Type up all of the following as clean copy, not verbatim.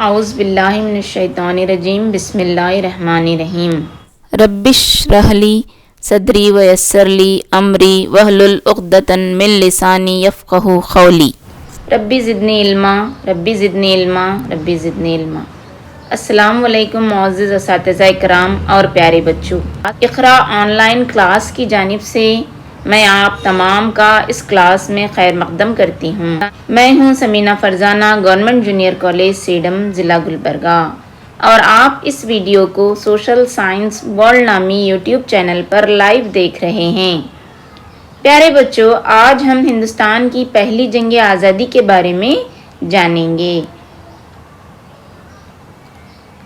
اعوذ باللہ من الشیطان الرجیم بسم اللہ الرحمن الرحیم رب اشرح لی صدری ویسر لی امری واحلل عقدۃ من لسانی یفقہوا قولی۔ ربی زدنی علما ربی زدنی علما ربی زدنی علما۔ السلام علیکم معزز اساتذہ کرام اور پیارے بچوں، اقرا آن لائن کلاس کی جانب سے میں آپ تمام کا اس کلاس میں خیر مقدم کرتی ہوں۔ میں ہوں Samina Farzana, government junior college Sedam, ضلع گلبرگہ، اور آپ اس ویڈیو کو سوشل سائنس ورلڈ نامی یوٹیوب چینل پر لائیو دیکھ رہے ہیں۔ پیارے بچوں، آج ہم ہندوستان کی پہلی جنگ آزادی کے بارے میں جانیں گے۔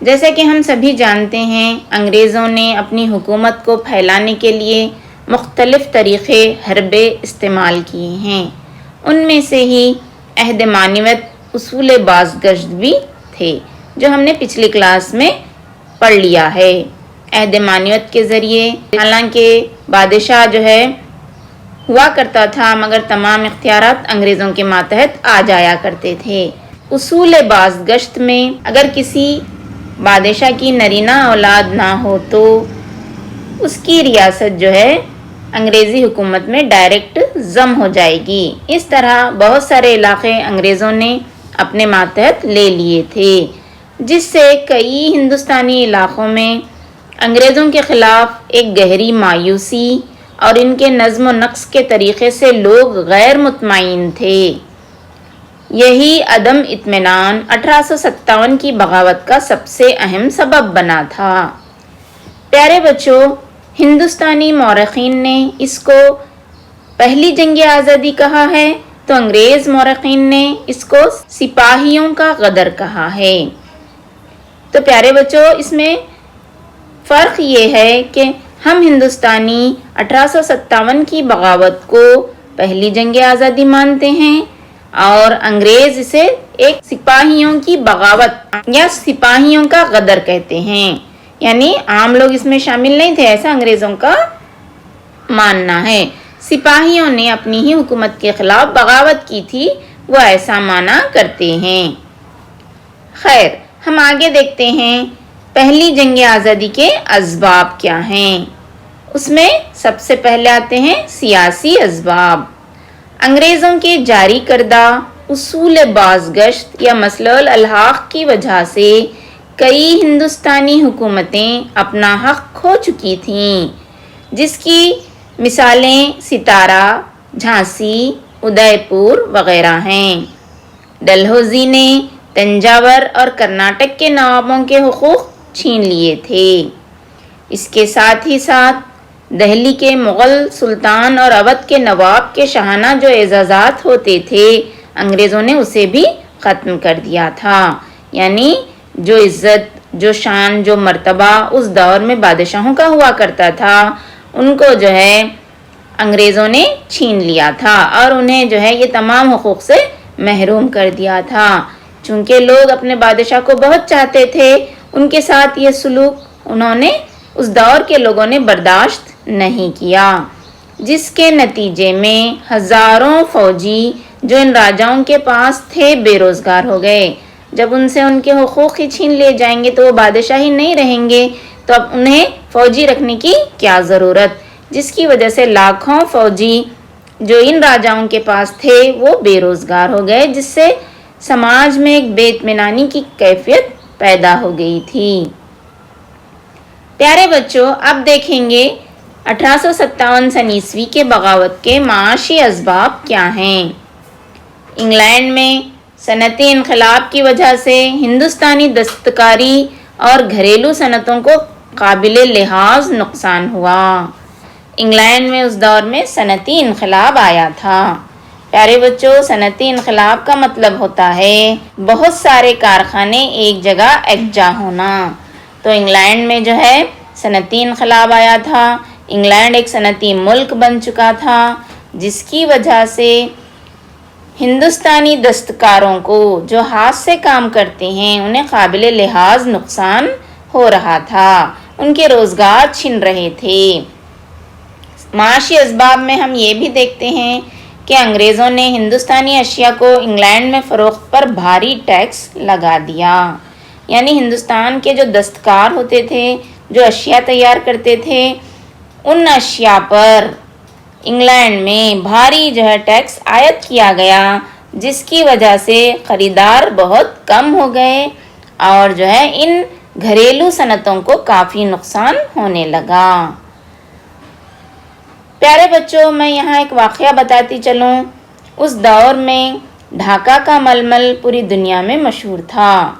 جیسا کہ ہم سبھی جانتے ہیں، انگریزوں نے اپنی حکومت کو پھیلانے کے لیے مختلف طریقے حربے استعمال کیے ہیں۔ ان میں سے ہی عہد معنویت، اصول بازگشت بھی تھے، جو ہم نے پچھلی کلاس میں پڑھ لیا ہے۔ عہد معنویت کے ذریعے حالانکہ بادشاہ جو ہے ہوا کرتا تھا، مگر تمام اختیارات انگریزوں کے ماتحت آ جایا کرتے تھے۔ اصول بازگشت میں اگر کسی بادشاہ کی نرینہ اولاد نہ ہو تو اس کی ریاست جو ہے انگریزی حکومت میں ڈائریکٹ ضم ہو جائے گی۔ اس طرح بہت سارے علاقے انگریزوں نے اپنے ماتحت لے لیے تھے، جس سے کئی ہندوستانی علاقوں میں انگریزوں کے خلاف ایک گہری مایوسی اور ان کے نظم و نسق کے طریقے سے لوگ غیر مطمئن تھے۔ یہی عدم اطمینان 1857 کی بغاوت کا سب سے اہم سبب بنا تھا۔ پیارے بچوں، ہندوستانی مورخین نے اس کو پہلی جنگ آزادی کہا ہے، تو انگریز مورخین نے اس کو سپاہیوں کا غدر کہا ہے۔ تو پیارے بچوں، اس میں فرق یہ ہے کہ ہم ہندوستانی 1857 کی بغاوت کو پہلی جنگ آزادی مانتے ہیں، اور انگریز اسے ایک سپاہیوں کی بغاوت یا سپاہیوں کا غدر کہتے ہیں۔ یعنی عام لوگ اس میں شامل نہیں تھے، ایسا انگریزوں کا ماننا ہے۔ سپاہیوں نے اپنی ہی حکومت کے خلاف بغاوت کی تھی، وہ ایسا مانا کرتے ہیں۔ خیر، ہم آگے دیکھتے ہیں پہلی جنگ آزادی کے اسباب کیا ہیں۔ اس میں سب سے پہلے آتے ہیں سیاسی اسباب۔ انگریزوں کے جاری کردہ اصول بازگشت یا مسلح الحاق کی وجہ سے کئی ہندوستانی حکومتیں اپنا حق کھو چکی تھیں، جس کی مثالیں ستارہ، جھانسی، ادے پور وغیرہ ہیں۔ ڈلہوزی نے تنجاور اور کرناٹک کے نوابوں کے حقوق چھین لیے تھے۔ اس کے ساتھ ہی ساتھ دہلی کے مغل سلطان اور اودھ کے نواب کے شاہانہ جو اعزازات ہوتے تھے، انگریزوں نے اسے بھی ختم کر دیا تھا۔ یعنی جو عزت، جو شان، جو مرتبہ اس دور میں بادشاہوں کا ہوا کرتا تھا، ان کو جو ہے انگریزوں نے چھین لیا تھا اور انہیں جو ہے یہ تمام حقوق سے محروم کر دیا تھا۔ چونکہ لوگ اپنے بادشاہ کو بہت چاہتے تھے، ان کے ساتھ یہ سلوک انہوں نے اس دور کے لوگوں نے برداشت نہیں کیا، جس کے نتیجے میں ہزاروں فوجی جو ان راجاؤں کے پاس تھے بے روزگار ہو گئے۔ جب ان سے ان کے حقوق ہی چھین لیے جائیں گے تو وہ بادشاہ ہی نہیں رہیں گے، تو اب انہیں فوجی رکھنے کی کیا ضرورت، جس کی وجہ سے لاکھوں فوجی جو ان راجاؤں کے پاس تھے وہ بے روزگار ہو گئے، جس سے سماج میں ایک بے اطمینانی کی کیفیت پیدا ہو گئی تھی۔ پیارے بچوں، اب دیکھیں گے 1857 عیسوی کے بغاوت کے معاشی اسباب کیا ہیں۔ انگلینڈ میں صنعتی انقلاب کی وجہ سے ہندوستانی دستکاری اور گھریلو صنعتوں کو قابل لحاظ نقصان ہوا۔ انگلینڈ میں اس دور میں صنعتی انقلاب آیا تھا۔ پیارے بچوں، صنعتی انقلاب کا مطلب ہوتا ہے بہت سارے کارخانے ایک جگہ یکجا ہونا۔ تو انگلینڈ میں جو ہے صنعتی انقلاب آیا تھا۔ انگلینڈ ایک صنعتی ملک بن چکا تھا، جس کی وجہ سے ہندوستانی دستکاروں کو جو ہاتھ سے کام کرتے ہیں انہیں قابل لحاظ نقصان ہو رہا تھا، ان کے روزگار چھن رہے تھے۔ معاشی اسباب میں ہم یہ بھی دیکھتے ہیں کہ انگریزوں نے ہندوستانی اشیاء کو انگلینڈ میں فروخت پر بھاری ٹیکس لگا دیا. یعنی ہندوستان کے جو دستکار ہوتے تھے، جو اشیاء تیار کرتے تھے، ان اشیاء پر انگلینڈ میں بھاری جو ہے ٹیکس عائد کیا گیا، جس کی وجہ سے خریدار بہت کم ہو گئے اور جو ہے ان گھریلو صنعتوں کو کافی نقصان ہونے لگا. پیارے بچوں، میں یہاں ایک واقعہ بتاتی چلوں. اس دور میں ڈھاکہ کا ململ پوری دنیا میں مشہور تھا.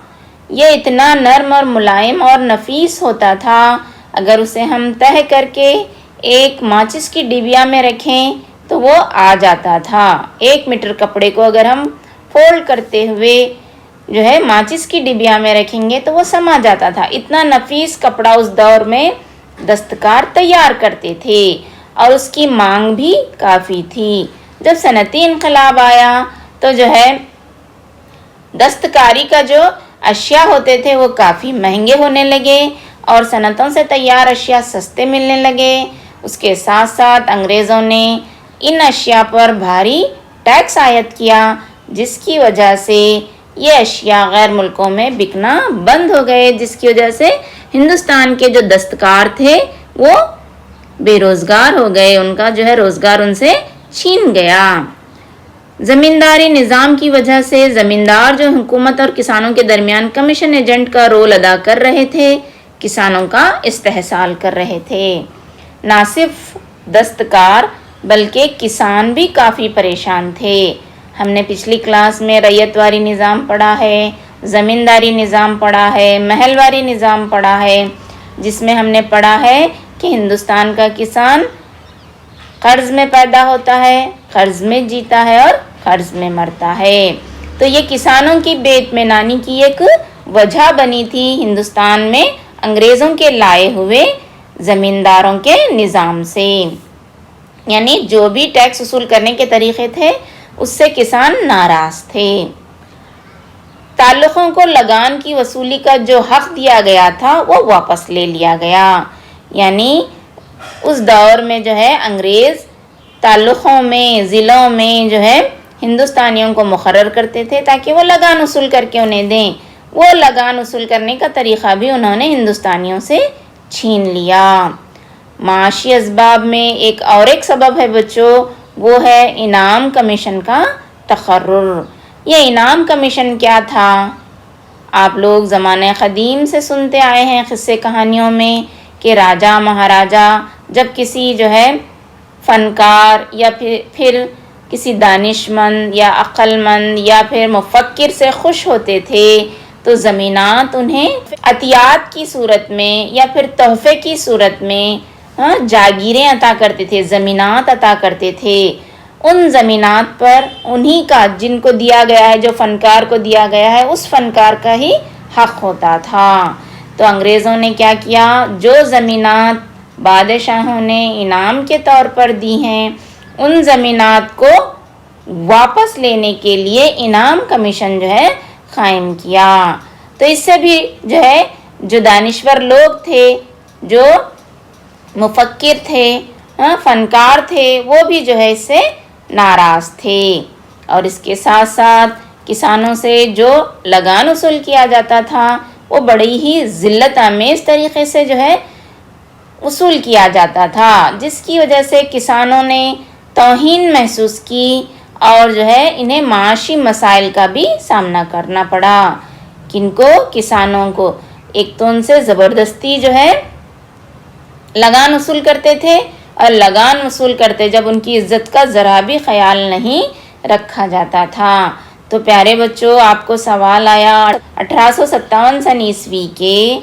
یہ اتنا نرم اور ملائم اور نفیس ہوتا تھا، اگر اسے ہم تہہ کر کے ایک ماچس کی ڈبیا میں رکھیں تو وہ آ جاتا تھا. 1 میٹر کپڑے کو اگر ہم فولڈ کرتے ہوئے جو ہے ماچس کی ڈبیا میں رکھیں گے تو وہ سما جاتا تھا. اتنا نفیس کپڑا اس دور میں دستکار تیار کرتے تھے اور اس کی مانگ بھی کافی تھی. جب صنعتی انقلاب آیا تو جو ہے دستکاری کا جو اشیاء ہوتے تھے وہ کافی مہنگے ہونے لگے اور صنعتوں سے تیار اشیاء سستے ملنے لگے. اس کے ساتھ ساتھ انگریزوں نے ان اشیاء پر بھاری ٹیکس عائد کیا، جس کی وجہ سے یہ اشیاء غیر ملکوں میں بکنا بند ہو گئے، جس کی وجہ سے ہندوستان کے جو دستکار تھے وہ بے روزگار ہو گئے. ان کا جو ہے روزگار ان سے چھین گیا. زمینداری نظام کی وجہ سے زمیندار جو حکومت اور کسانوں کے درمیان کمیشن ایجنٹ کا رول ادا کر رہے تھے، کسانوں کا استحصال کر رہے تھے. نہ صرف دستکار بلکہ کسان بھی کافی پریشان تھے. ہم نے پچھلی کلاس میں ریت واری نظام پڑھا ہے، زمینداری نظام پڑھا ہے، محل واری نظام پڑھا ہے، جس میں ہم نے پڑھا ہے کہ ہندوستان کا کسان قرض میں پیدا ہوتا ہے، قرض میں جیتا ہے اور قرض میں مرتا ہے. تو یہ کسانوں کی بے اطمینانی کی ایک وجہ بنی تھی ہندوستان میں انگریزوں کے لائے ہوئے زمینداروں کے نظام سے. یعنی جو بھی ٹیکس وصول کرنے کے طریقے تھے اس سے کسان ناراض تھے. تعلقوں کو لگان کی وصولی کا جو حق دیا گیا تھا وہ واپس لے لیا گیا. یعنی اس دور میں جو ہے انگریز تعلقوں میں، ضلعوں میں جو ہے ہندوستانیوں کو مقرر کرتے تھے تاکہ وہ لگان وصول کر کے انہیں دیں. وہ لگان وصول کرنے کا طریقہ بھی انہوں نے ہندوستانیوں سے چھین لیا. معاشی اسباب میں ایک سبب ہے بچوں، وہ ہے انعام کمیشن کا تقرر. یہ انعام کمیشن کیا تھا؟ آپ لوگ زمانہ قدیم سے سنتے آئے ہیں قصے کہانیوں میں کہ راجا مہاراجا جب کسی جو ہے فنکار یا پھر کسی دانشمند یا عقل مند یا پھر مفکر سے خوش ہوتے تھے تو زمینات انہیں عطیات کی صورت میں یا پھر تحفے کی صورت میں جاگیریں عطا کرتے تھے، زمینات عطا کرتے تھے. ان زمینات پر انہی کا جن کو دیا گیا ہے، جو فنکار کو دیا گیا ہے، اس فنکار کا ہی حق ہوتا تھا. تو انگریزوں نے کیا کیا؟ جو زمینات بادشاہوں نے انعام کے طور پر دی ہیں ان زمینات کو واپس لینے کے لیے انعام کمیشن جو ہے قائم کیا. تو اس سے بھی جو ہے جو دانشور لوگ تھے، جو مفکر تھے، فنکار تھے، وہ بھی جو ہے اس سے ناراض تھے. اور اس کے ساتھ ساتھ کسانوں سے جو لگان وصول کیا جاتا تھا وہ بڑی ہی ذلت آمیز طریقے سے جو ہے وصول کیا جاتا تھا، جس کی وجہ سے کسانوں نے توہین محسوس کی اور جو ہے انہیں معاشی مسائل کا بھی سامنا کرنا پڑا. کن کو؟ کسانوں کو. ایک تو ان سے زبردستی جو ہے لگان وصول کرتے تھے اور لگان وصول کرتے جب ان کی عزت کا ذرا بھی خیال نہیں رکھا جاتا تھا. تو پیارے بچوں، آپ کو سوال آیا 1857 سن عیسوی کے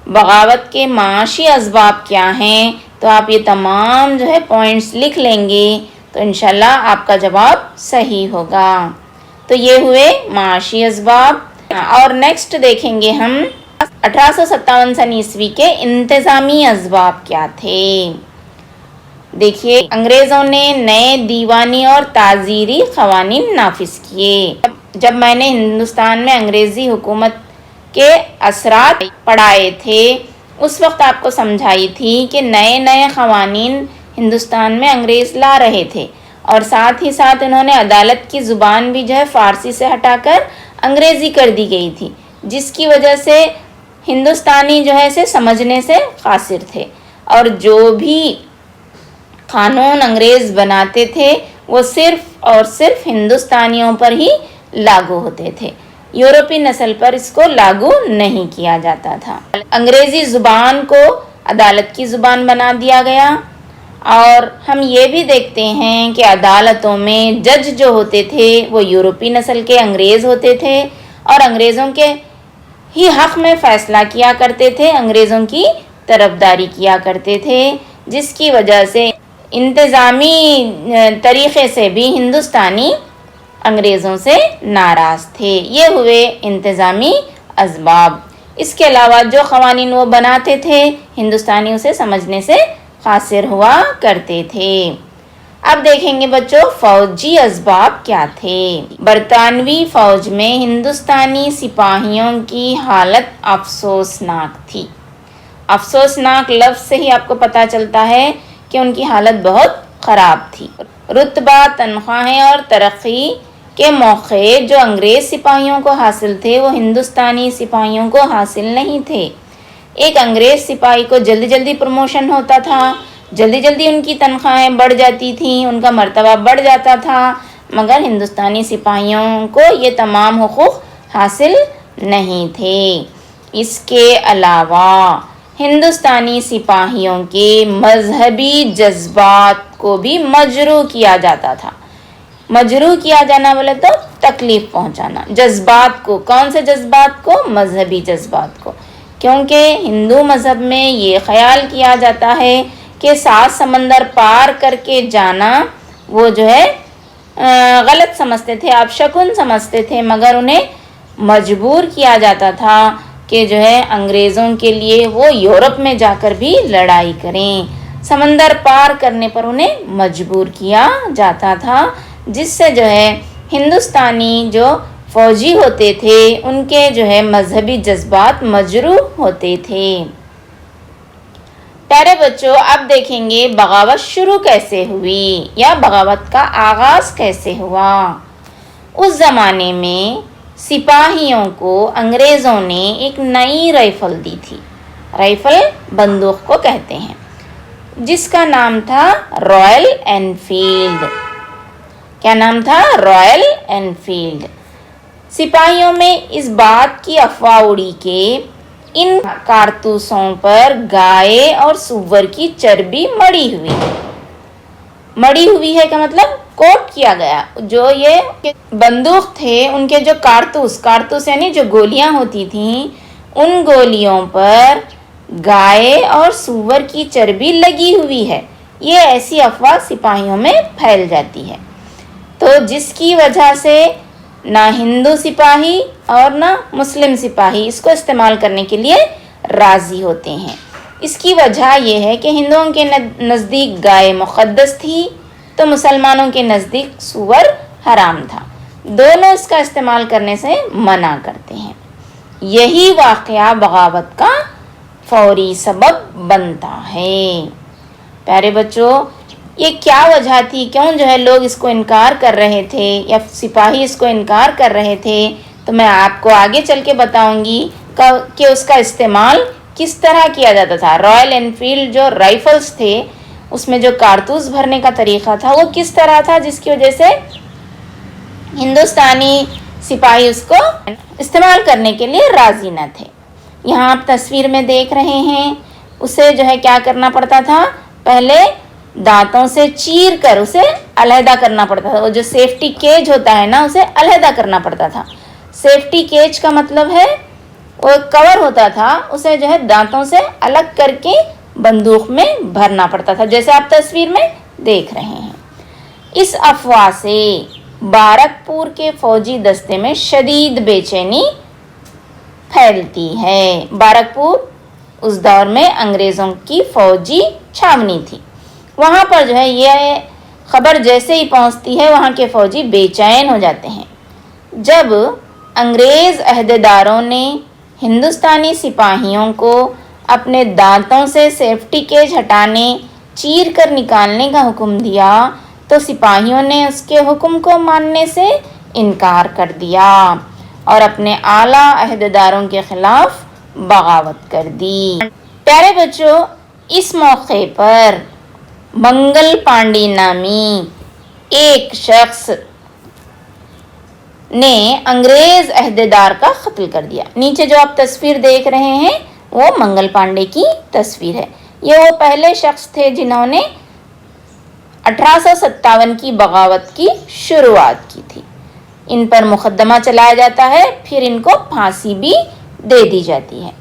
بغاوت کے معاشی اسباب کیا ہیں، تو آپ یہ تمام جو ہے پوائنٹس لکھ لیں گے تو انشاءاللہ آپ کا جواب صحیح ہوگا. تو یہ ہوئے معاشی اسباب. اور نیکسٹ دیکھیں گے ہم 1857 سن عیسوی کے انتظامی اسباب کیا تھے. دیکھیے، انگریزوں نے نئے دیوانی اور تعزیری قوانین نافذ کیے. جب میں نے ہندوستان میں انگریزی حکومت کے اثرات پڑھائے تھے اس وقت آپ کو سمجھائی تھی کہ نئے قوانین ہندوستان میں انگریز لا رہے تھے اور ساتھ ہی ساتھ انہوں نے عدالت کی زبان بھی جو ہے فارسی سے ہٹا کر انگریزی کر دی گئی تھی، جس کی وجہ سے ہندوستانی جو ہے اسے سمجھنے سے قاصر تھے، اور جو بھی قانون انگریز بناتے تھے وہ صرف اور صرف ہندوستانیوں پر ہی لاگو ہوتے تھے، یورپی نسل پر اس کو لاگو نہیں کیا جاتا تھا۔ انگریزی زبان کو عدالت کی زبان بنا دیا گیا، اور ہم یہ بھی دیکھتے ہیں کہ عدالتوں میں جج جو ہوتے تھے وہ یورپی نسل کے انگریز ہوتے تھے، اور انگریزوں کے ہی حق میں فیصلہ کیا کرتے تھے، انگریزوں کی طرفداری کیا کرتے تھے، جس کی وجہ سے انتظامی طریقے سے بھی ہندوستانی انگریزوں سے ناراض تھے۔ یہ ہوئے انتظامی اسباب۔ اس کے علاوہ جو قوانین وہ بناتے تھے ہندوستانی اسے سمجھنے سے قاصر ہوا کرتے تھے۔ اب دیکھیں گے بچوں فوجی اسباب کیا تھے۔ برطانوی فوج میں ہندوستانی سپاہیوں کی حالت افسوسناک تھی۔ افسوسناک لفظ سے ہی آپ کو پتہ چلتا ہے کہ ان کی حالت بہت خراب تھی۔ رتبہ، تنخواہیں اور ترقی کے موقع جو انگریز سپاہیوں کو حاصل تھے وہ ہندوستانی سپاہیوں کو حاصل نہیں تھے۔ ایک انگریز سپاہی کو جلدی جلدی پروموشن ہوتا تھا، جلدی جلدی ان کی تنخواہیں بڑھ جاتی تھیں، ان کا مرتبہ بڑھ جاتا تھا، مگر ہندوستانی سپاہیوں کو یہ تمام حقوق حاصل نہیں تھے۔ اس کے علاوہ ہندوستانی سپاہیوں کے مذہبی جذبات کو بھی مجروح کیا جاتا تھا۔ مجروح کیا جانا بولے تو تکلیف پہنچانا، جذبات کو، کون سے جذبات کو؟ مذہبی جذبات کو، کیونکہ ہندو مذہب میں یہ خیال کیا جاتا ہے کہ 7 سمندر پار کر کے جانا وہ جو ہے غلط سمجھتے تھے، آپ شگن سمجھتے تھے، مگر انہیں مجبور کیا جاتا تھا کہ جو ہے انگریزوں کے لیے وہ یورپ میں جا کر بھی لڑائی کریں، سمندر پار کرنے پر انہیں مجبور کیا جاتا تھا، جس سے جو ہے ہندوستانی جو فوجی ہوتے تھے ان کے جو ہے مذہبی جذبات مجروح ہوتے تھے۔ پیارے بچوں اب دیکھیں گے بغاوت شروع کیسے ہوئی یا بغاوت کا آغاز کیسے ہوا۔ اس زمانے میں سپاہیوں کو انگریزوں نے ایک نئی رائفل دی تھی، رائفل بندوق کو کہتے ہیں، جس کا نام تھا رائل اینفیلڈ۔ کیا نام تھا؟ Royal Enfield. سپاہیوں میں اس بات کی افواہ اڑی کہ ان کارتوسوں پر گائے اور سور کی چربی مڑی ہوئی ہے کا مطلب کوٹ کیا گیا۔ جو یہ بندوق تھے ان کے جو کارتوس یعنی جو گولیاں ہوتی تھیں، ان گولیوں پر گائے اور سور کی چربی لگی ہوئی ہے، یہ ایسی افواہ سپاہیوں میں پھیل جاتی ہے، تو جس کی وجہ سے نہ ہندو سپاہی اور نہ مسلم سپاہی اس کو استعمال کرنے کے لیے راضی ہوتے ہیں۔ اس کی وجہ یہ ہے کہ ہندوؤں کے نزدیک گائے مقدس تھی تو مسلمانوں کے نزدیک سور حرام تھا، دونوں اس کا استعمال کرنے سے منع کرتے ہیں۔ یہی واقعہ بغاوت کا فوری سبب بنتا ہے۔ پیارے بچوں یہ کیا وجہ تھی، کیوں جو ہے لوگ اس کو انکار کر رہے تھے یا سپاہی اس کو انکار کر رہے تھے، تو میں آپ کو آگے چل کے بتاؤں گی کہ اس کا استعمال کس طرح کیا جاتا تھا۔ رائل اینفیلڈ جو رائفلز تھے اس میں جو کارتوس بھرنے کا طریقہ تھا وہ کس طرح تھا، جس کی وجہ سے ہندوستانی سپاہی اس کو استعمال کرنے کے لیے راضی نہ تھے۔ یہاں آپ تصویر میں دیکھ رہے ہیں، اسے جو ہے کیا کرنا پڑتا تھا، پہلے دانتوں سے چیر کر اسے علیحدہ کرنا پڑتا تھا، وہ جو سیفٹی کیج ہوتا ہے نا اسے علیحدہ کرنا پڑتا تھا۔ سیفٹی کیج کا مطلب ہے وہ کور ہوتا تھا، اسے جو ہے دانتوں سے الگ کر کے بندوق میں بھرنا پڑتا تھا، جیسے آپ تصویر میں دیکھ رہے ہیں۔ اس افواہ سے بارکپور کے فوجی دستے میں شدید بے چینی پھیلتی ہے۔ بارکپور اس دور میں انگریزوں کی فوجی چھاونی تھی، وہاں پر جو ہے یہ خبر جیسے ہی پہنچتی ہے وہاں کے فوجی بے چین ہو جاتے ہیں۔ جب انگریز عہدیداروں نے ہندوستانی سپاہیوں کو اپنے دانتوں سے سیفٹی کیج ہٹانے، چیر کر نکالنے کا حکم دیا تو سپاہیوں نے اس کے حکم کو ماننے سے انکار کر دیا اور اپنے اعلیٰ عہدیداروں کے خلاف بغاوت کر دی۔ پیارے بچوں، اس موقع پر منگل پانڈی نامی ایک شخص نے انگریز عہدیدار کا قتل کر دیا۔ نیچے جو آپ تصویر دیکھ رہے ہیں وہ منگل پانڈے کی تصویر ہے۔ یہ وہ پہلے شخص تھے جنہوں نے 1857 کی بغاوت کی شروعات کی تھی۔ ان پر مقدمہ چلایا جاتا ہے، پھر ان کو پھانسی بھی دے دی جاتی ہے۔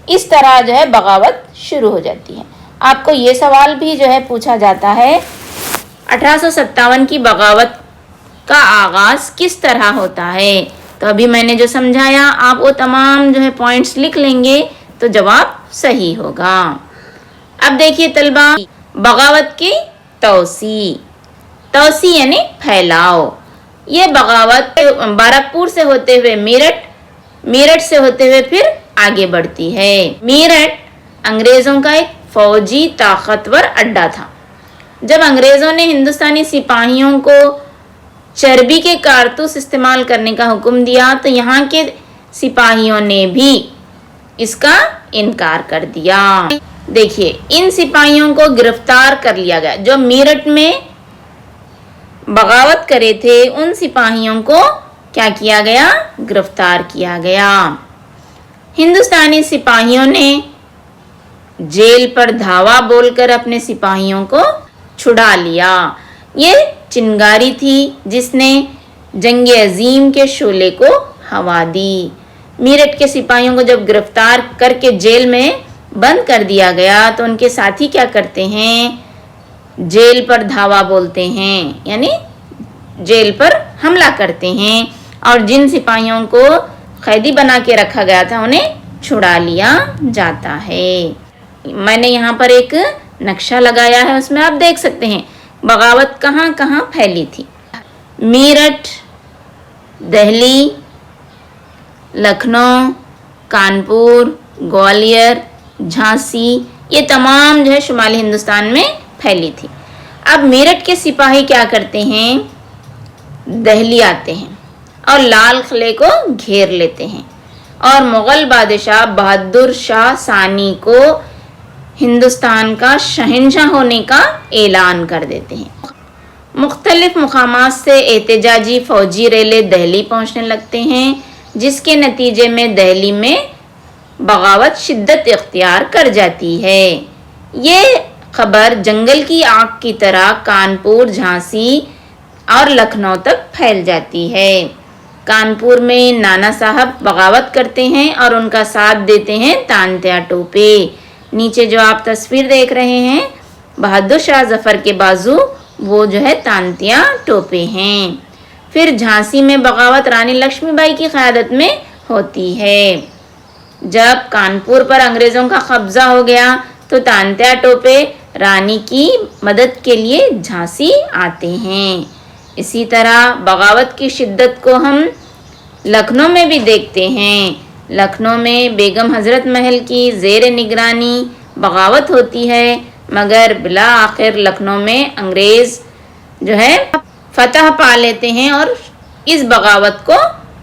اس طرح جو ہے بغاوت شروع ہو جاتی ہے۔ آپ کو یہ سوال بھی جو ہے پوچھا جاتا ہے 1857 کی بغاوت کا آغاز کس طرح ہوتا ہے؟ تو ابھی میں نے جو سمجھایا آپ وہ تمام جو ہے پوائنٹس لکھ لیں گے تو جواب صحیح ہوگا۔ اب دیکھیے طلبہ، بغاوت کی توسیع یعنی پھیلاؤ۔ یہ بغاوت بارکپور سے ہوتے ہوئے میرٹھ سے ہوتے ہوئے پھر آگے بڑھتی ہے۔ میرٹھ انگریزوں کا ایک فوجی طاقتور اڈا تھا۔ جب انگریزوں نے ہندوستانی سپاہیوں کو چربی کے کارتوس استعمال کرنے کا حکم دیا تو یہاں کے سپاہیوں نے بھی اس کا انکار کر دیا۔ دیکھیے، ان سپاہیوں کو گرفتار کر لیا گیا۔ جو میرٹھ میں بغاوت کرے تھے ان سپاہیوں کو کیا کیا گیا؟ گرفتار کیا گیا۔ ہندوستانی سپاہیوں نے جیل پر دھاوا بول کر اپنے سپاہیوں کو چھڑا لیا۔ یہ چنگاری تھی جس نے جنگ عظیم کے شعلے کو ہوا دی۔ میرٹھ کے سپاہیوں کو جب گرفتار کر کے جیل میں بند کر دیا گیا تو ان کے ساتھی کیا کرتے ہیں؟ جیل پر دھاوا بولتے ہیں، یعنی جیل پر حملہ کرتے ہیں، اور جن سپاہیوں کو قیدی بنا کے رکھا گیا تھا انہیں چھڑا لیا جاتا ہے۔ میں نے یہاں پر ایک نقشہ لگایا ہے، اس میں آپ دیکھ سکتے ہیں بغاوت کہاں کہاں پھیلی تھی۔ میرٹھ، دہلی، لکھنؤ، کانپور، گوالیر، جھانسی، یہ تمام جو ہے شمالی ہندوستان میں پھیلی تھی۔ اب میرٹھ کے سپاہی کیا کرتے ہیں؟ دہلی آتے ہیں اور لال قلعے کو گھیر لیتے ہیں اور مغل بادشاہ بہادر شاہ ثانی کو ہندوستان کا شہنشاہ ہونے کا اعلان کر دیتے ہیں۔ مختلف مقامات سے احتجاجی فوجی ریلیں دہلی پہنچنے لگتے ہیں، جس کے نتیجے میں دہلی میں بغاوت شدت اختیار کر جاتی ہے۔ یہ خبر جنگل کی آگ کی طرح کانپور، جھانسی اور لکھنؤ تک پھیل جاتی ہے۔ کانپور میں نانا صاحب بغاوت کرتے ہیں اور ان کا ساتھ دیتے ہیں تانتیا ٹوپے۔ نیچے جو آپ تصویر دیکھ رہے ہیں بہادر شاہ ظفر کے بازو، وہ جو ہے تانتیا ٹوپے ہیں۔ پھر جھانسی میں بغاوت رانی لکشمی بائی کی قیادت میں ہوتی ہے۔ جب کانپور پر انگریزوں کا قبضہ ہو گیا تو تانتیا ٹوپے رانی کی مدد کے لیے جھانسی آتے ہیں۔ اسی طرح بغاوت کی شدت کو ہم لکھنؤ میں بھی دیکھتے ہیں۔ لکھنؤ میں بیگم حضرت محل کی زیر نگرانی بغاوت ہوتی ہے، مگر بالآخر لکھنؤ میں انگریز جو ہے فتح پا لیتے ہیں اور اس بغاوت کو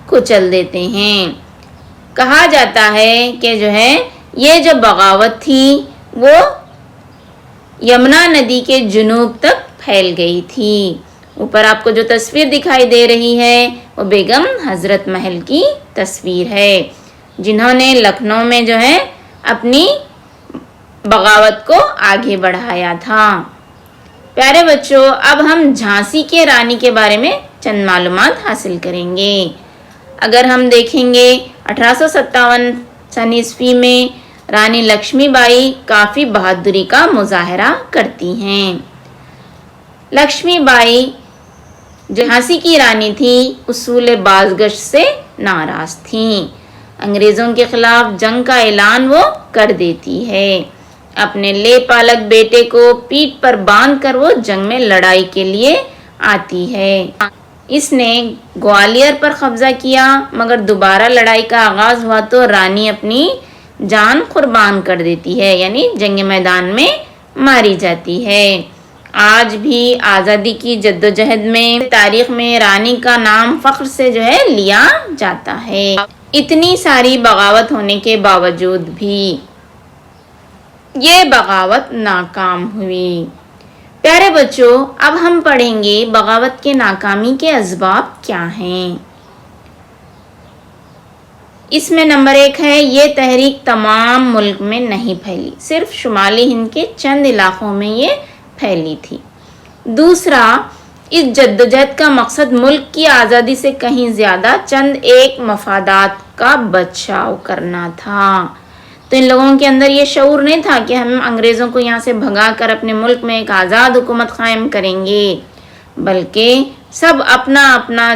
کچل دیتے ہیں۔ کہا جاتا ہے کہ جو ہے یہ جو بغاوت تھی وہ یمنا ندی کے جنوب تک پھیل گئی تھی۔ اوپر آپ کو جو تصویر دکھائی دے رہی ہے وہ بیگم حضرت محل کی تصویر ہے، جنہوں نے لکھنؤ میں جو ہے اپنی بغاوت کو آگے بڑھایا تھا۔ پیارے بچوں، اب ہم جھانسی کے رانی کے بارے میں چند معلومات حاصل کریں گے۔ اگر ہم دیکھیں گے 1857 میں رانی لکشمی بائی کافی بہادری کا مظاہرہ کرتی ہیں۔ لکشمی بائی جو جھانسی کی رانی تھی اصول بازگشت سے ناراض تھیں۔ انگریزوں کے خلاف جنگ کا اعلان وہ کر دیتی ہے۔ اپنے لے پالک بیٹے کو پیٹھ پر باندھ کر وہ جنگ میں لڑائی کے لیے آتی ہے۔ اس نے گوالیر پر قبضہ کیا، مگر دوبارہ لڑائی کا آغاز ہوا تو رانی اپنی جان قربان کر دیتی ہے، یعنی جنگ میدان میں ماری جاتی ہے۔ آج بھی آزادی کی جدوجہد میں تاریخ میں رانی کا نام فخر سے لیا جاتا ہے۔ اتنی ساری بغاوت ہونے کے باوجود بھی یہ بغاوت ناکام ہوئی۔ پیارے بچوں، اب ہم پڑھیں گے بغاوت کے ناکامی کے اسباب کیا ہیں۔ اس میں نمبر 1 ہے، یہ تحریک تمام ملک میں نہیں پھیلی، صرف شمالی ہند کے چند علاقوں میں یہ پھیلی تھی۔ دوسرا، اس جدوجہد کا مقصد ملک کی آزادی سے کہیں زیادہ چند ایک مفادات کا بچاؤ کرنا تھا۔ تو ان لوگوں کے اندر یہ شعور نہیں تھا کہ ہم انگریزوں کو یہاں سے بھگا کر اپنے ملک میں ایک آزاد حکومت قائم کریں گے، بلکہ سب اپنا اپنا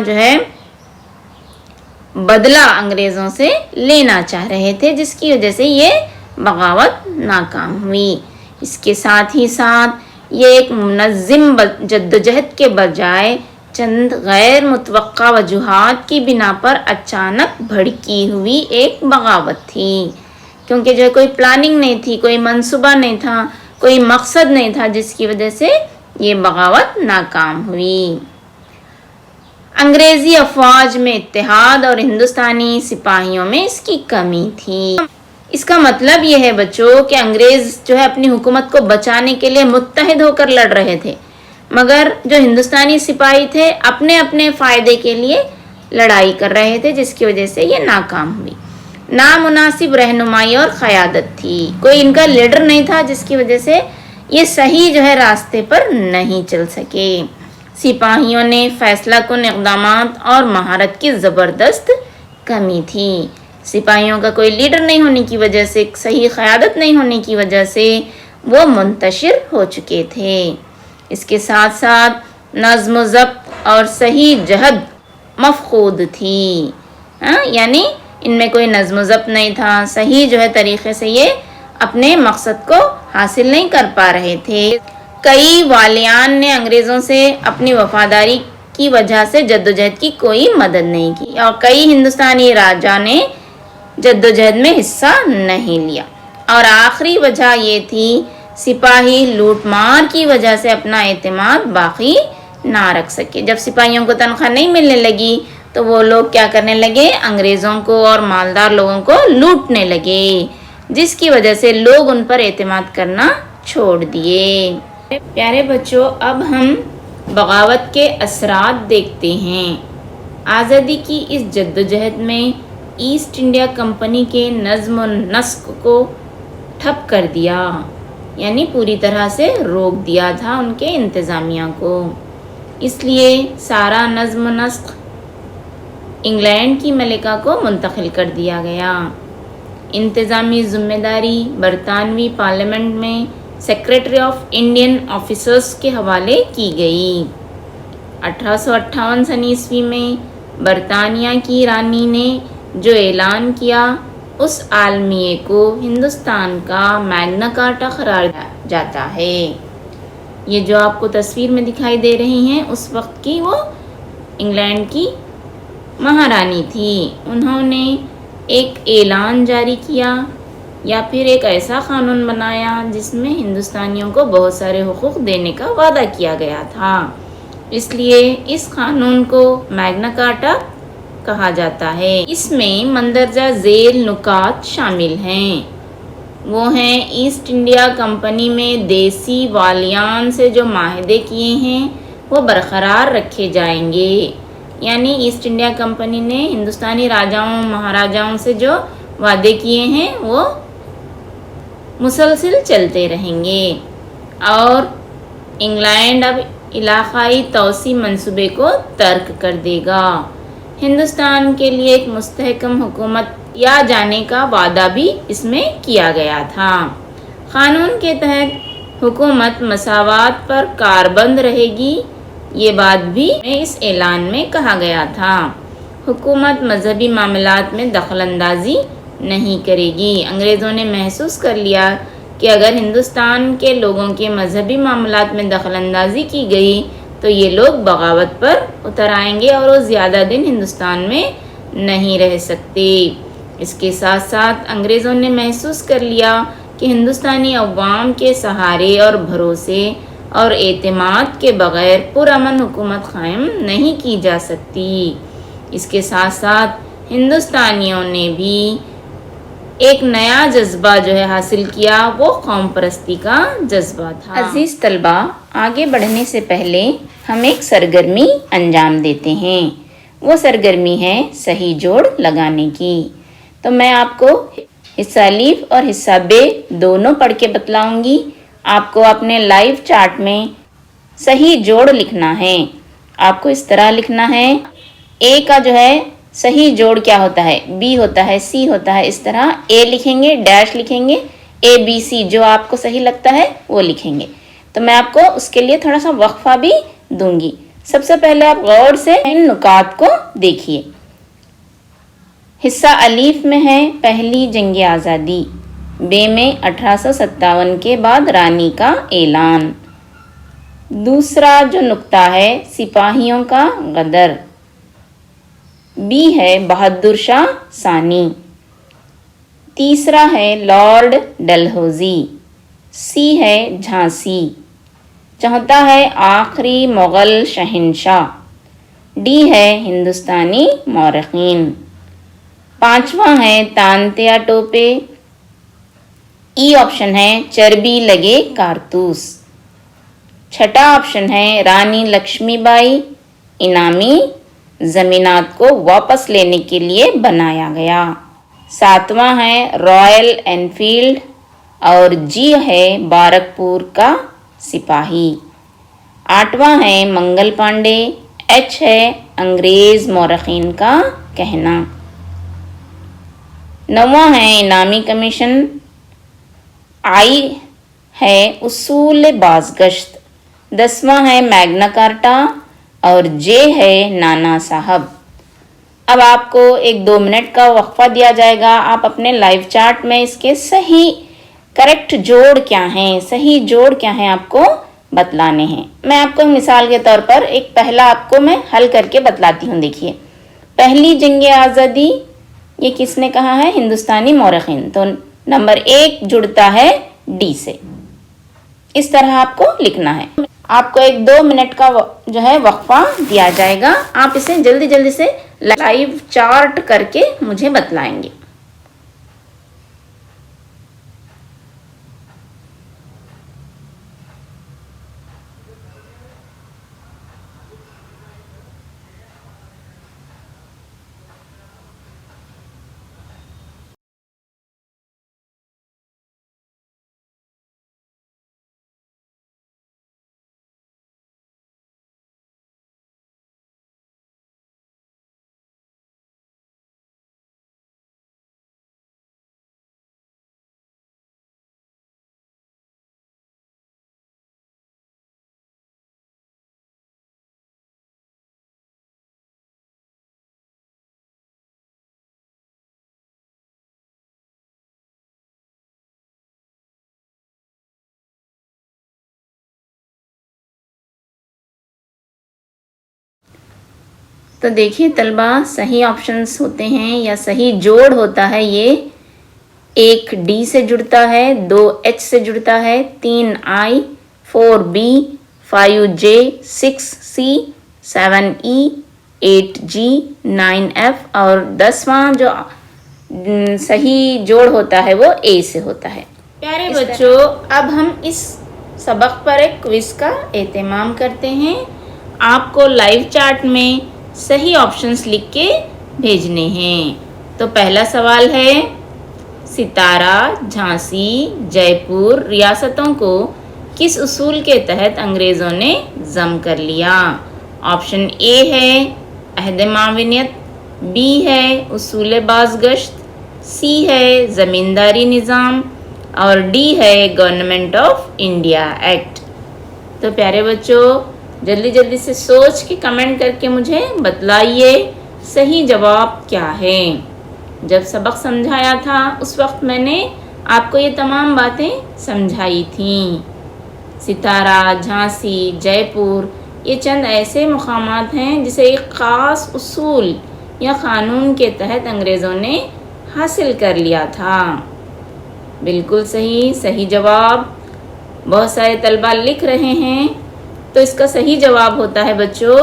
بدلہ انگریزوں سے لینا چاہ رہے تھے، جس کی وجہ سے یہ بغاوت ناکام ہوئی۔ اس کے ساتھ ہی ساتھ یہ ایک منظم جدوجہد کے بجائے چند غیر متوقع وجوہات کی بنا پر اچانک بھڑکی ہوئی ایک بغاوت تھی، کیونکہ کوئی پلاننگ نہیں تھی، کوئی منصوبہ نہیں تھا، کوئی مقصد نہیں تھا، جس کی وجہ سے یہ بغاوت ناکام ہوئی۔ انگریزی افواج میں اتحاد اور ہندوستانی سپاہیوں میں اس کی کمی تھی۔ اس کا مطلب یہ ہے بچوں کہ انگریز اپنی حکومت کو بچانے کے لیے متحد ہو کر لڑ رہے تھے، مگر جو ہندوستانی سپاہی تھے اپنے اپنے فائدے کے لیے لڑائی کر رہے تھے، جس کی وجہ سے یہ ناکام ہوئی۔ نامناسب رہنمائی اور قیادت تھی، کوئی ان کا لیڈر نہیں تھا، جس کی وجہ سے یہ صحیح راستے پر نہیں چل سکے۔ سپاہیوں نے فیصلہ کن اقدامات اور مہارت کی زبردست کمی تھی۔ سپاہیوں کا کوئی لیڈر نہیں ہونے کی وجہ سے، صحیح قیادت نہیں ہونے کی وجہ سے وہ منتشر ہو چکے تھے۔ اس کے ساتھ ساتھ نظم و ضبط اور صحیح جہد مفقود تھی، یعنی ان میں کوئی نظم و ضبط نہیں تھا، صحیح طریقے سے یہ اپنے مقصد کو حاصل نہیں کر پا رہے تھے۔ کئی والیان نے انگریزوں سے اپنی وفاداری کی وجہ سے جدوجہد کی کوئی مدد نہیں کی، اور کئی ہندوستانی راجا نے جدوجہد میں حصہ نہیں لیا، اور آخری وجہ یہ تھی سپاہی لوٹ مار کی وجہ سے اپنا اعتماد باقی نہ رکھ سکے۔ جب سپاہیوں کو تنخواہ نہیں ملنے لگی تو وہ لوگ کیا کرنے لگے، انگریزوں کو اور مالدار لوگوں کو لوٹنے لگے، جس کی وجہ سے لوگ ان پر اعتماد کرنا چھوڑ دیے۔ پیارے بچوں، اب ہم بغاوت کے اثرات دیکھتے ہیں۔ آزادی کی اس جدوجہد میں ایسٹ انڈیا کمپنی کے نظم و نسق کو ٹھپ کر دیا، یعنی پوری طرح سے روک دیا تھا ان کے انتظامیہ کو۔ اس لیے سارا نظم و نسق انگلینڈ کی ملکہ کو منتقل کر دیا گیا۔ انتظامی ذمہ داری برطانوی پارلیمنٹ میں سیکریٹری آف انڈین آفیسرز کے حوالے کی گئی۔ 1858 میں برطانیہ کی رانی نے جو اعلان کیا، اس عالمیے کو ہندوستان کا میگنا کارٹا قرار دیا جاتا ہے۔ یہ جو آپ کو تصویر میں دکھائی دے رہی ہیں، اس وقت کی وہ انگلینڈ کی مہارانی تھی۔ انہوں نے ایک اعلان جاری کیا یا پھر ایک ایسا قانون بنایا جس میں ہندوستانیوں کو بہت سارے حقوق دینے کا وعدہ کیا گیا تھا، اس لیے اس قانون کو میگنا کارٹا کہا جاتا ہے۔ اس میں مندرجہ ذیل نکات شامل ہیں، وہ ہیں ایسٹ انڈیا کمپنی میں دیسی والیان سے جو معاہدے کیے ہیں وہ برقرار رکھے جائیں گے، یعنی ایسٹ انڈیا کمپنی نے ہندوستانی راجاؤں مہاراجاؤں سے جو وعدے کیے ہیں وہ مسلسل چلتے رہیں گے، اور انگلینڈ اب علاقائی توسیع منصوبے کو ترک کر دے گا۔ ہندوستان کے لیے ایک مستحکم حکومت یا جانے کا وعدہ بھی اس میں کیا گیا تھا۔ قانون کے تحت حکومت مساوات پر کاربند رہے گی، یہ بات بھی اس اعلان میں کہا گیا تھا۔ حکومت مذہبی معاملات میں دخل اندازی نہیں کرے گی۔ انگریزوں نے محسوس کر لیا کہ اگر ہندوستان کے لوگوں کے مذہبی معاملات میں دخل اندازی کی گئی تو یہ لوگ بغاوت پر اتر آئیں گے اور وہ زیادہ دن ہندوستان میں نہیں رہ سکتے۔ اس کے ساتھ ساتھ انگریزوں نے محسوس کر لیا کہ ہندوستانی عوام کے سہارے اور بھروسے اور اعتماد کے بغیر پرامن حکومت قائم نہیں کی جا سکتی۔ اس کے ساتھ ساتھ ہندوستانیوں نے بھی ایک نیا جذبہ جو ہے حاصل کیا، وہ قوم پرستی کا جذبہ تھا۔ عزیز طلبہ، آگے بڑھنے سے پہلے ہم ایک سرگرمی انجام دیتے ہیں۔ وہ سرگرمی ہے صحیح جوڑ لگانے کی۔ تو میں آپ کو حصہ الف اور حصہ ب دونوں پڑھ کے بتلاؤں گی۔ آپ کو اپنے لائیو چارٹ میں صحیح جوڑ لکھنا ہے۔ آپ کو اس طرح لکھنا ہے، اے کا جو ہے صحیح جوڑ کیا ہوتا ہے، بی ہوتا ہے، سی ہوتا ہے، اس طرح اے لکھیں گے، ڈیش لکھیں گے، اے بی سی جو آپ کو صحیح لگتا ہے وہ لکھیں گے۔ تو میں آپ کو اس کے لیے تھوڑا سا وقفہ بھی دوں گی۔ سب سے پہلے آپ غور سے ان نکات کو دیکھیے۔ حصہ الف میں ہے پہلی جنگ آزادی، بے میں 1857 کے بعد رانی کا اعلان۔ دوسرا جو نقطہ ہے سپاہیوں کا غدر، بی ہے بہادر شاہ ثانی۔ تیسرا ہے لارڈ ڈلہوزی، سی ہے جھانسی۔ چوتھا ہے آخری مغل شہنشاہ، ڈی ہے ہندوستانی مورخین۔ پانچواں ہے تانتیا ٹوپے، ای آپشن ہے چربی لگے کارتوس۔ چھٹا آپشن ہے رانی لکشمی بائی، انعامی زمینات کو واپس لینے کے لیے بنایا گیا۔ ساتواں ہے رائل انفیلڈ اور جی ہے بارکپور کا سپاہی۔ آٹھواں ہے منگل پانڈے، ایچ ہے انگریز مورخین کا کہنا۔ نواں ہے انعامی کمیشن، آئی ہے اصول بازگشت۔ دسواں ہے میگنا کارٹا اور جے ہے نانا صاحب۔ اب آپ کو ایک 2 منٹ کا وقفہ دیا جائے گا۔ آپ اپنے لائیو چارٹ میں اس کے صحیح کریکٹ جوڑ کیا ہیں، صحیح جوڑ کیا ہیں آپ کو بتلانے ہیں۔ میں آپ کو مثال کے طور پر ایک پہلا آپ کو میں حل کر کے بتلاتی ہوں۔ دیکھیے، پہلی جنگ آزادی یہ کس نے کہا ہے؟ ہندوستانی مورخین۔ تو نمبر 1 جڑتا ہے ڈی سے۔ اس طرح آپ کو لکھنا ہے۔ آپ کو ایک 2 منٹ کا جو ہے وقفہ دیا جائے گا۔ آپ اسے جلدی جلدی سے لائیو چارٹ کر کے مجھے بتلائیں گے۔ تو دیکھیے طلبہ، صحیح آپشنس ہوتے ہیں یا صحیح جوڑ ہوتا ہے یہ 1 ڈی سے جڑتا ہے، 2 ایچ سے جڑتا ہے، 3 آئی، 4 be, 5 J, 6 C, 7 E, 8 G, 9 F اور 10واں جو صحیح جوڑ ہوتا ہے وہ اے سے ہوتا ہے۔ پیارے بچوں، اب ہم اس سبق پر ایک کوئز کا اہتمام کرتے ہیں۔ آپ کو لائیو چارٹ میں صحیح آپشنز لکھ کے بھیجنے ہیں۔ تو پہلا سوال ہے، ستارہ، جھانسی، جے پور ریاستوں کو کس اصول کے تحت انگریزوں نے ضم کر لیا؟ آپشن اے ہے عہد معاونیت، بی ہے اصول بازگشت، سی ہے زمینداری نظام اور ڈی ہے گورنمنٹ آف انڈیا ایکٹ۔ تو پیارے بچوں، جلدی جلدی سے سوچ کے کمنٹ کر کے مجھے بتلائیے صحیح جواب کیا ہے۔ جب سبق سمجھایا تھا اس وقت میں نے آپ کو یہ تمام باتیں سمجھائی تھیں۔ ستارہ، جھانسی، جے پور یہ چند ایسے مقامات ہیں جسے ایک خاص اصول یا قانون کے تحت انگریزوں نے حاصل کر لیا تھا۔ بالکل صحیح جواب بہت سارے طلبہ لکھ رہے ہیں، تو اس کا صحیح جواب ہوتا ہے بچوں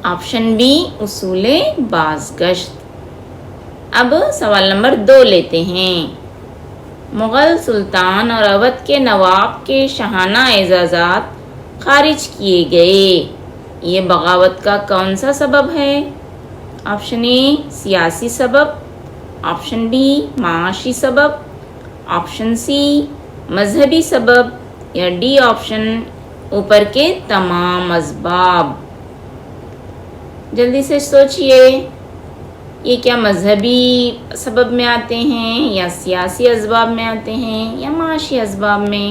آپشن بی، اصول بازگشت۔ اب سوال نمبر 2 لیتے ہیں۔ مغل سلطان اور اودھ کے نواب کے شاہانہ اعزازات خارج کیے گئے، یہ بغاوت کا کون سا سبب ہے؟ آپشن اے سیاسی سبب، آپشن بی معاشی سبب، آپشن سی مذہبی سبب، یا ڈی آپشن اوپر کے تمام اسباب۔ جلدی سے سوچئے، یہ کیا مذہبی سبب میں آتے ہیں، یا سیاسی اسباب میں آتے ہیں، یا معاشی اسباب میں؟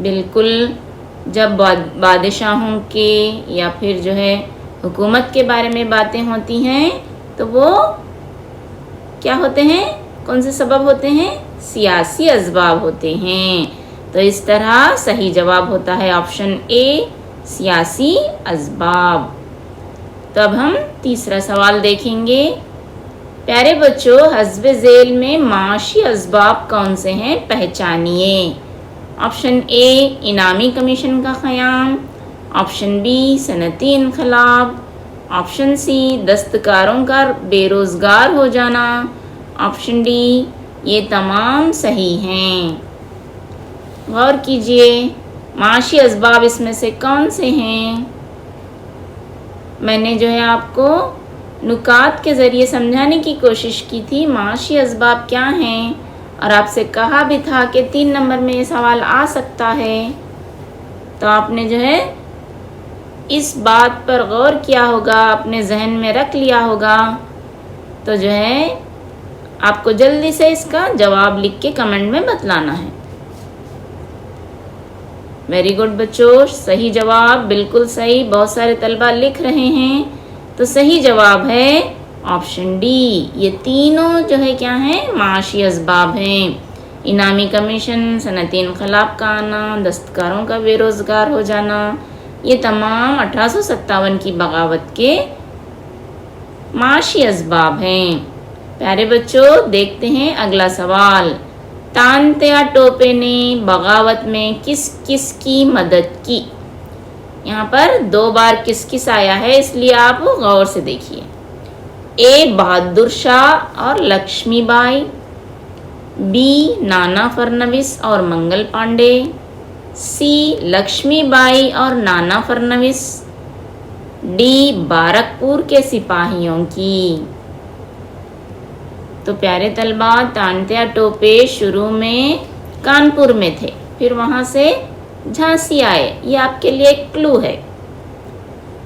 بالکل، جب بادشاہوں کے یا پھر جو ہے حکومت کے بارے میں باتیں ہوتی ہیں تو وہ کیا ہوتے ہیں؟ کون سے سبب ہوتے ہیں؟ سیاسی اسباب ہوتے ہیں۔ تو اس طرح صحیح جواب ہوتا ہے آپشن اے سیاسی اسباب۔ تو اب ہم تیسرا سوال دیکھیں گے۔ پیارے بچوں، حسب ذیل میں معاشی اسباب کون سے ہیں پہچانیے۔ آپشن اے انعامی کمیشن کا قیام، آپشن بی صنعتی انقلاب، آپشن سی دستکاروں کا بے روزگار ہو جانا، آپشن ڈی یہ تمام صحیح ہیں۔ غور کیجئے، معاشی اسباب اس میں سے کون سے ہیں؟ میں نے جو ہے آپ کو نکات کے ذریعے سمجھانے کی کوشش کی تھی معاشی اسباب کیا ہیں، اور آپ سے کہا بھی تھا کہ 3 نمبر میں یہ سوال آ سکتا ہے۔ تو آپ نے جو ہے اس بات پر غور کیا ہوگا، اپنے ذہن میں رکھ لیا ہوگا، تو جو ہے آپ کو جلدی سے اس کا جواب لکھ کے کمنٹ میں بتلانا ہے۔ ویری گڈ بچوں، صحیح جواب بالکل صحیح، بہت سارے طلبہ لکھ رہے ہیں۔ تو صحیح جواب ہے آپشن ڈی، یہ تینوں جو ہے کیا ہیں؟ معاشی اسباب ہیں۔ انعامی کمیشن، صنعتی انقلاب کا آنا، دستکاروں کا بے روزگار ہو جانا، یہ تمام 1857 کی بغاوت کے معاشی اسباب ہیں۔ پیارے بچوں، دیکھتے ہیں اگلا سوال۔ تانتیا ٹوپے نے بغاوت میں کس کس کی مدد کی؟ یہاں پر 2 بار کس کس آیا ہے، اس لیے آپ غور سے دیکھیے۔ اے بہادر شاہ اور لکشمی بائی، بی نانا فرنویس اور منگل پانڈے، سی لکشمی بائی اور نانا فرنویس، ڈی بارکپور کے سپاہیوں کی۔ تو پیارے طلبہ، تانتیا ٹوپے شروع میں کانپور میں تھے، پھر وہاں سے جھانسی آئے، یہ آپ کے لیے ایک کلو ہے۔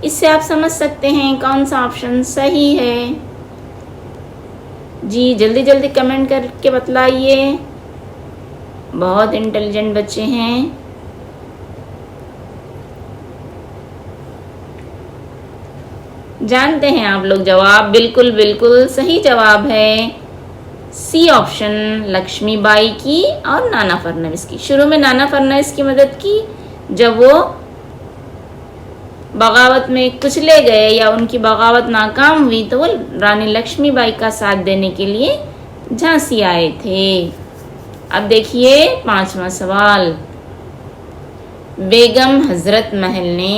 اس سے آپ سمجھ سکتے ہیں کون سا آپشن صحیح ہے۔ جی جلدی جلدی کمنٹ کر کے بتلائیے، بہت انٹیلیجنٹ بچے ہیں۔ جانتے ہیں آپ لوگ جواب؟ بالکل بالکل صحیح جواب ہے سی آپشن، لکشمی بائی کی اور نانا فرنویس کی۔ شروع میں نانا فرنویس کی مدد کی، جب وہ بغاوت میں کچلے گئے یا ان کی بغاوت ناکام ہوئی تو وہ رانی لکشمی بائی کا ساتھ دینے کے لیے جھانسی آئے تھے۔ اب دیکھیے 5واں سوال۔ بیگم حضرت محل نے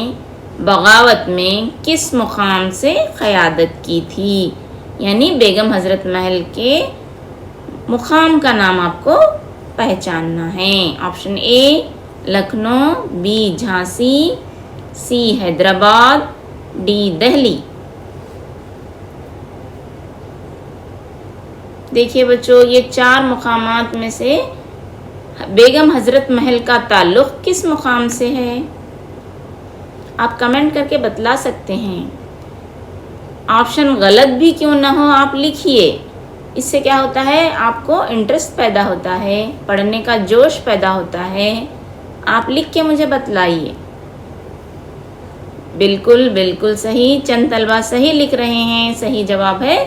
بغاوت میں کس مقام سے قیادت کی تھی؟ یعنی بیگم حضرت محل کے مقام کا نام آپ کو پہچاننا ہے۔ Option A Lucknow, B Jhansi, C Hyderabad, D Delhi. دیکھیے بچوں، یہ 4 مقامات میں سے بیگم حضرت محل کا تعلق کس مقام سے ہے؟ آپ کمنٹ کر کے بتلا سکتے ہیں۔ آپشن غلط بھی کیوں نہ ہو، آپ لکھیے، اس سے کیا ہوتا ہے؟ آپ کو انٹرسٹ پیدا ہوتا ہے، پڑھنے کا جوش پیدا ہوتا ہے۔ آپ لکھ کے مجھے بتلائیے۔ بالکل بالکل صحیح، چند طلبہ صحیح لکھ رہے ہیں۔ صحیح جواب ہے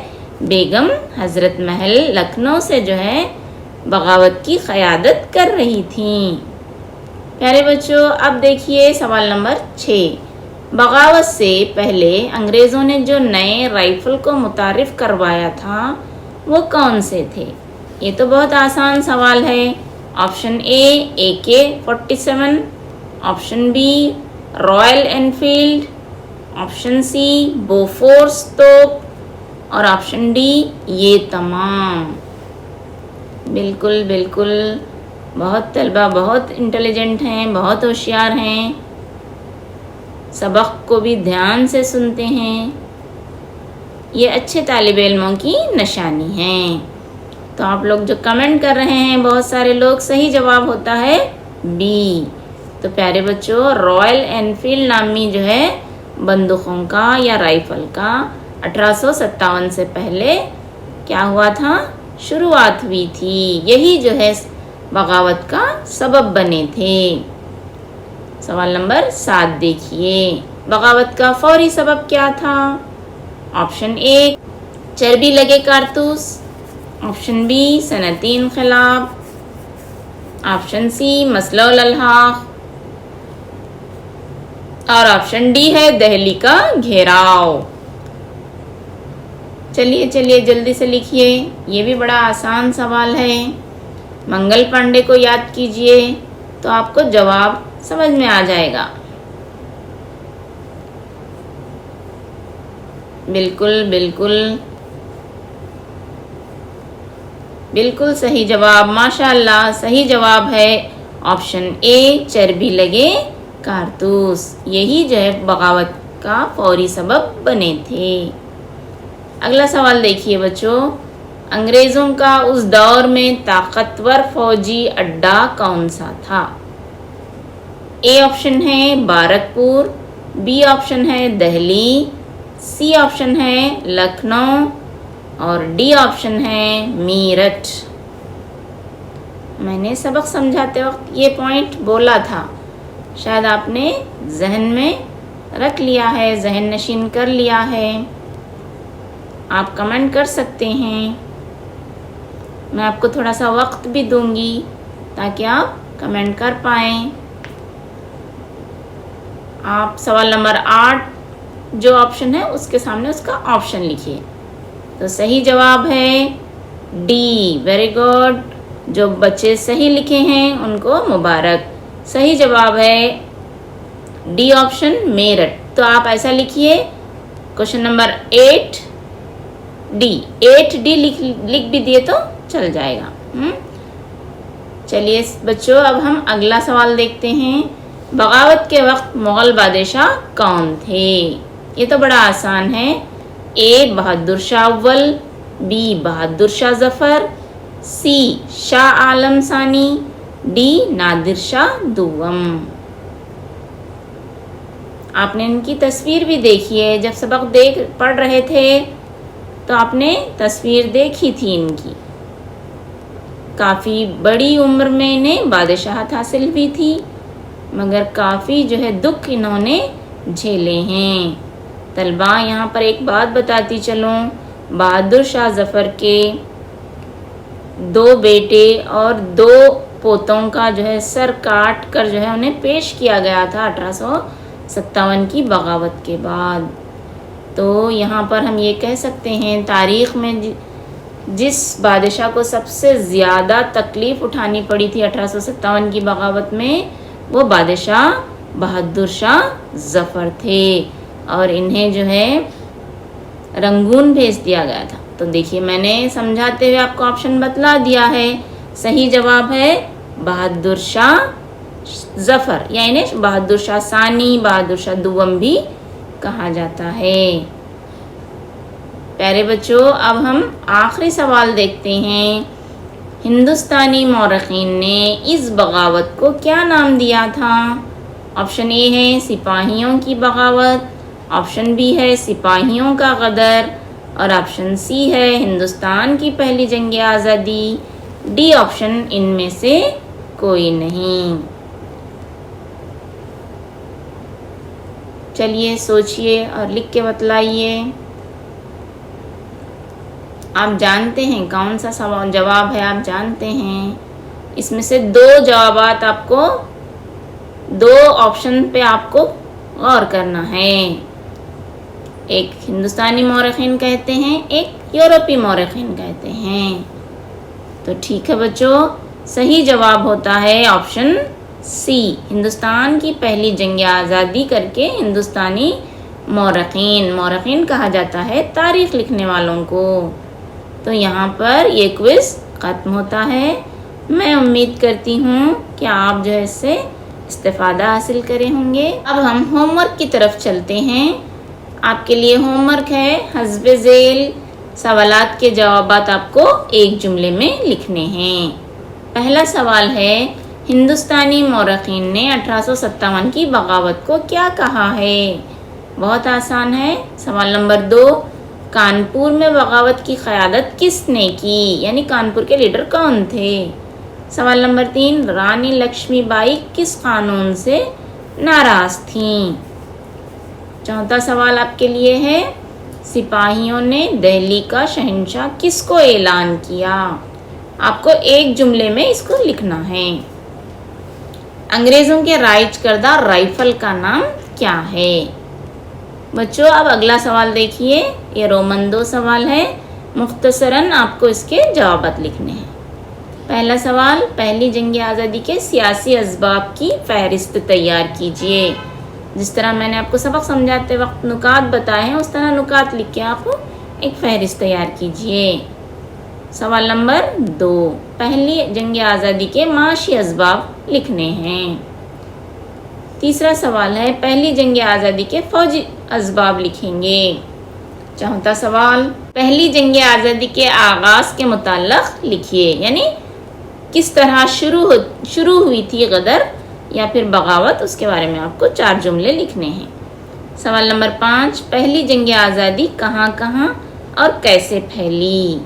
بیگم حضرت محل لکھنؤ سے جو ہے بغاوت کی قیادت کر رہی تھیں۔ پیارے بچوں، اب دیکھیے سوال نمبر 6۔ بغاوت سے پہلے انگریزوں نے جو نئے رائفل کو متعارف کروایا تھا وہ کون سے تھے؟ یہ تو بہت آسان سوال ہے۔ Option A AK-47, option B Royal Enfield, option C Bofors توپ اور آپشن ڈی یہ تمام. بالکل بالکل, بہت طلبہ بہت انٹیلیجنٹ ہیں, بہت ہوشیار ہیں, سبق کو بھی دھیان سے سنتے ہیں. یہ اچھے طالب علموں کی نشانی ہے. تو آپ لوگ جو کمنٹ کر رہے ہیں بہت سارے لوگ, صحیح جواب ہوتا ہے بی. تو پیارے بچوں, رائل انفیلڈ نامی جو ہے بندوقوں کا یا رائفل کا 1857 سے پہلے کیا ہوا تھا, شروعات ہوئی تھی. یہی جو ہے بغاوت کا سبب بنے تھے. سوال نمبر 7 دیکھیے, بغاوت کا فوری سبب کیا تھا؟ آپشن اے چربی لگے کارتوس, آپشن بی صنعتی انقلاب, آپشن سی مسئلہ الالحاق اور آپشن ڈی ہے دہلی کا گھیراؤ. چلیے جلدی سے لکھیے, یہ بھی بڑا آسان سوال ہے. منگل پانڈے کو یاد کیجئے تو آپ کو جواب سمجھ میں آ جائے گا. بالکل بالکل بالکل صحیح جواب, ماشاء اللہ صحیح جواب ہے آپشن اے چربی لگے کارتوس. یہی جو ہے بغاوت کا فوری سبب بنے تھے. اگلا سوال دیکھیے بچوں, انگریزوں کا اس دور میں طاقتور فوجی اڈا کون سا تھا؟ اے آپشن ہے بارکپور, بی آپشن ہے دہلی, سی آپشن ہے لکھنؤ اور ڈی آپشن ہے میرٹھ. میں نے سبق سمجھاتے وقت یہ پوائنٹ بولا تھا, شاید آپ نے ذہن میں رکھ لیا ہے, ذہن نشین کر لیا ہے. آپ کمنٹ کر سکتے ہیں, میں آپ کو تھوڑا سا وقت بھی دوں گی تاکہ آپ کمنٹ کر پائیں. آپ سوال نمبر 8 جو آپشن ہے اس کے سامنے اس کا آپشن لکھیے. تو صحیح جواب ہے ڈی. ویری گڈ, جو بچے صحیح لکھے ہیں ان کو مبارک. صحیح جواب ہے ڈی آپشن میرٹھ. تو آپ ایسا لکھیے, کوشچن نمبر 8 ڈی لکھ بھی دیے تو چل جائے گا. چلیے بچوں, اب ہم اگلا سوال دیکھتے ہیں. بغاوت کے وقت مغل بادشاہ کون تھے؟ یہ تو بڑا آسان ہے. اے بہادر شاہ اول, بی بہادر شاہ ظفر, سی شاہ عالم ثانی, ڈی نادر شاہ دوم. آپ نے ان کی تصویر بھی دیکھی ہے, جب سبق پڑھ رہے تھے تو آپ نے تصویر دیکھی تھی ان کی. کافی بڑی عمر میں انہیں بادشاہت حاصل بھی تھی, مگر کافی جو ہے دکھ انہوں نے جھیلے ہیں. طلبہ یہاں پر ایک بات بتاتی چلوں, بہادر شاہ ظفر کے 2 بیٹے اور 2 پوتوں کا جو ہے سر کاٹ کر جو ہے انہیں پیش کیا گیا تھا 1857 کی بغاوت کے بعد. تو یہاں پر ہم یہ کہہ سکتے ہیں تاریخ میں جس بادشاہ کو سب سے زیادہ تکلیف اٹھانی پڑی تھی 1857 کی بغاوت میں, وہ بادشاہ بہادر شاہ ظفر تھے, اور انہیں جو ہے رنگون بھیج دیا گیا تھا. تو دیکھیے میں نے سمجھاتے ہوئے آپ کو آپشن بتلا دیا ہے. صحیح جواب ہے بہادر شاہ ظفر, یعنی بہادر شاہ ثانی, بہادر شاہ دوم بھی کہا جاتا ہے. پیارے بچوں, اب ہم آخری سوال دیکھتے ہیں. ہندوستانی مورخین نے اس بغاوت کو کیا نام دیا تھا؟ آپشن اے ہے سپاہیوں کی بغاوت, آپشن بی ہے سپاہیوں کا غدر اور آپشن سی ہے ہندوستان کی پہلی جنگ آزادی, ڈی آپشن ان میں سے کوئی نہیں. چلیے سوچئے اور لکھ کے بتلائیے. آپ جانتے ہیں کون سا سوال جواب ہے, آپ جانتے ہیں. اس میں سے 2 جوابات آپ کو, 2 آپشن پہ آپ کو غور کرنا ہے. ایک ہندوستانی مورخین کہتے ہیں, ایک یورپی مورخین کہتے ہیں. تو ٹھیک ہے بچوں, صحیح جواب ہوتا ہے آپشن سی، ہندوستان کی پہلی جنگ آزادی کر کے ہندوستانی مورخین کہا جاتا ہے تاریخ لکھنے والوں کو۔ تو یہاں پر یہ کوئز ختم ہوتا ہے۔ میں امید کرتی ہوں کہ آپ جو ہے اس سے استفادہ حاصل کرے ہوں گے۔ اب ہم ہوم ورک کی طرف چلتے ہیں۔ آپ کے لیے ہوم ورک ہے حسب ذیل سوالات کے جوابات آپ کو ایک جملے میں لکھنے ہیں۔ پہلا سوال ہے، ہندوستانی مورخین نے 1857 کی بغاوت کو کیا کہا ہے؟ بہت آسان ہے۔ سوال نمبر 2، کانپور میں بغاوت کی قیادت کس نے کی؟ یعنی کانپور کے لیڈر کون تھے؟ سوال نمبر 3، رانی لکشمی بائی کس قانون سے ناراض تھیں؟ چوتھا سوال آپ کے لیے ہے، سپاہیوں نے دہلی کا شہنشاہ کس کو اعلان کیا؟ آپ کو ایک جملے میں اس کو لکھنا ہے۔ انگریزوں کے رائج کردہ رائفل کا نام کیا ہے؟ بچوں اب اگلا سوال دیکھیے، یہ رومن 2 سوال ہے، مختصراً آپ کو اس کے جوابات لکھنے ہیں۔ پہلا سوال، پہلی جنگ آزادی کے سیاسی اسباب کی فہرست تیار کیجیے۔ جس طرح میں نے آپ کو سبق سمجھاتے وقت نکات بتائے ہیں اس طرح نکات لکھ کے آپ ایک فہرست تیار کیجیے۔ سوال نمبر 2، پہلی جنگ آزادی کے معاشی اسباب لکھنے ہیں۔ تیسرا سوال ہے، پہلی جنگ آزادی کے فوجی اسباب لکھیں گے۔ چوتھا سوال، پہلی جنگ آزادی کے آغاز کے متعلق لکھیے، یعنی کس طرح شروع ہوئی تھی غدر یا پھر بغاوت، اس کے بارے میں آپ کو 4 جملے لکھنے ہیں۔ سوال نمبر 5، پہلی جنگ آزادی کہاں کہاں اور کیسے پھیلی؟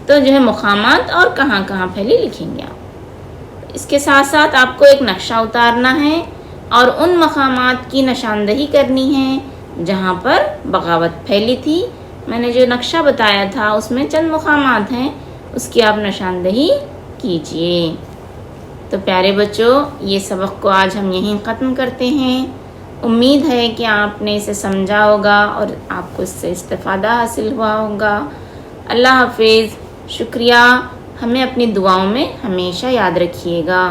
تو جو ہے مقامات اور کہاں کہاں پھیلی لکھیں گے آپ۔ اس کے ساتھ ساتھ آپ کو ایک نقشہ اتارنا ہے اور ان مقامات کی نشاندہی کرنی ہے جہاں پر بغاوت پھیلی تھی۔ میں نے جو نقشہ بتایا تھا اس میں چند مقامات ہیں، اس کی آپ نشاندہی کیجیے۔ تو پیارے بچوں، یہ سبق کو آج ہم یہیں ختم کرتے ہیں۔ امید ہے کہ آپ نے اسے سمجھا ہوگا اور آپ کو اس سے استفادہ حاصل ہوا ہوگا۔ اللہ حافظ، شکریہ، ہمیں اپنی دعاؤں میں ہمیشہ یاد رکھیے گا۔